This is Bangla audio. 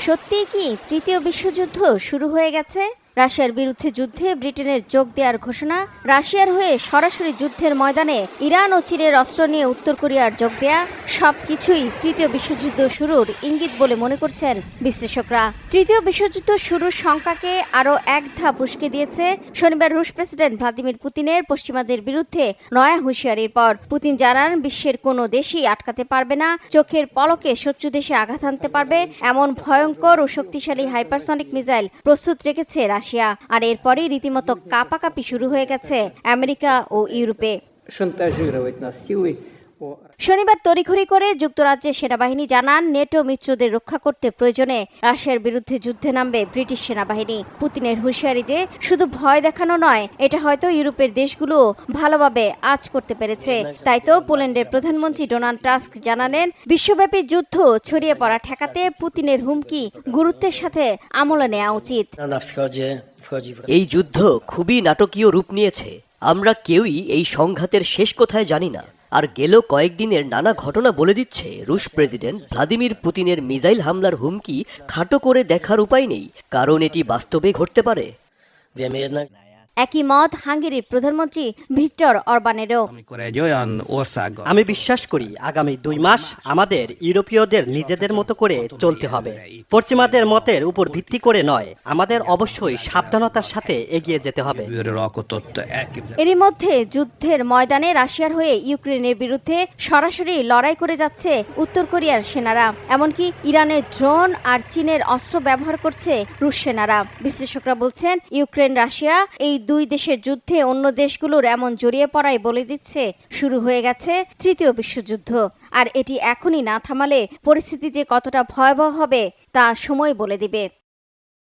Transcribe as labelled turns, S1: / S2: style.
S1: সত্যিই কি তৃতীয় বিশ্বযুদ্ধ শুরু হয়ে গেছে? রাশিয়ার বিরুদ্ধে যুদ্ধে ব্রিটেনের যোগ দেওয়ার ঘোষণা, রাশিয়ার হয়ে সরাসরি যুদ্ধের ময়দানে ইরান ও চীনের অস্ত্র নিয়ে উত্তর কোরিয়ার যোগ দেয়া, সবকিছুই তৃতীয় বিশ্বযুদ্ধ শুরুর ইঙ্গিত বলে মনে করছেন বিশ্লেষকরা। তৃতীয় বিশ্বযুদ্ধ শুরুর শঙ্কাকে আরও এক ধাপ উস্কে দিয়েছে শনিবার রুশ প্রেসিডেন্ট ভ্লাদিমির পুতিনের পশ্চিমাদের বিরুদ্ধে নয়া হুঁশিয়ারির পর। পুতিন জানান, বিশ্বের কোনো দেশই আটকাতে পারবে না, চোখের পলকে শত্রু দেশে আঘাত হানতে পারবে এমন ভয়ঙ্কর ও শক্তিশালী হাইপারসনিক মিসাইল প্রস্তুত রেখেছে রাশিয়া। আর এরপরই রীতিমতো কাপাকাপি শুরু হয়ে গেছে আমেরিকা ও ইউরোপে। শনিবার তড়িঘড়ি করে যুক্তরাজ্যের সেনাবাহিনী জানান, নেটো মিত্রদের রক্ষা করতে প্রয়োজনে রাশিয়ার বিরুদ্ধে যুদ্ধে নামবে ব্রিটিশ সেনাবাহিনী। পুতিনের হুঁশিয়ারি যে শুধু ভয় দেখানো নয়, এটা হয়তো ইউরোপের দেশগুলো ভালোভাবে আঁচ করতে পেরেছে। তাই তো পোল্যান্ডের প্রধানমন্ত্রী ডোনাল্ড টাস্ক জানালেন, বিশ্বব্যাপী যুদ্ধ ছড়িয়ে পড়া ঠেকাতে পুতিনের হুমকি গুরুত্বের সাথে আমলে নেওয়া উচিত।
S2: এই যুদ্ধ খুবই নাটকীয় রূপ নিয়েছে। আমরা কেউই এই সংঘাতের শেষ কোথায় জানি না। আর গেল কয়েকদিনের নানা ঘটনা বলে দিচ্ছে, রুশ প্রেসিডেন্ট ভ্লাদিমির পুতিনের মিসাইল হামলার হুমকি খাটো করে দেখার উপায় নেই, কারণ এটি বাস্তবে ঘটতে পারে।
S1: একই মত হাঙ্গেরির প্রধানমন্ত্রী ভিক্টর অরবানেরও।
S3: আমি বিশ্বাস করি আগামী 2 মাস আমাদের ইউরোপীয়দের নিজেদের মতো করে চলতে হবে। পশ্চিমাদের মতের উপর ভিত্তি করে নয়, আমাদের অবশ্যই সাবধানতার সাথে এগিয়ে যেতে হবে।
S1: এরই মধ্যে যুদ্ধের ময়দানে রাশিয়ার হয়ে ইউক্রেনের বিরুদ্ধে সরাসরি লড়াই করে যাচ্ছে উত্তর কোরিয়ার সেনারা। এমনকি ইরানের ড্রোন আর চীনের অস্ত্র ব্যবহার করছে রুশ সেনারা। বিশ্লেষকরা বলছেন, ইউক্রেন রাশিয়া এই দুই দেশের যুদ্ধে অন্য দেশগুলোর এমন জড়িয়ে পড়াই বলে দিচ্ছে শুরু হয়ে গেছে তৃতীয় বিশ্বযুদ্ধ। আর এটি এখনই না থামালে পরিস্থিতি যে কতটা ভয়াবহ হবে তা সময় বলে দিবে।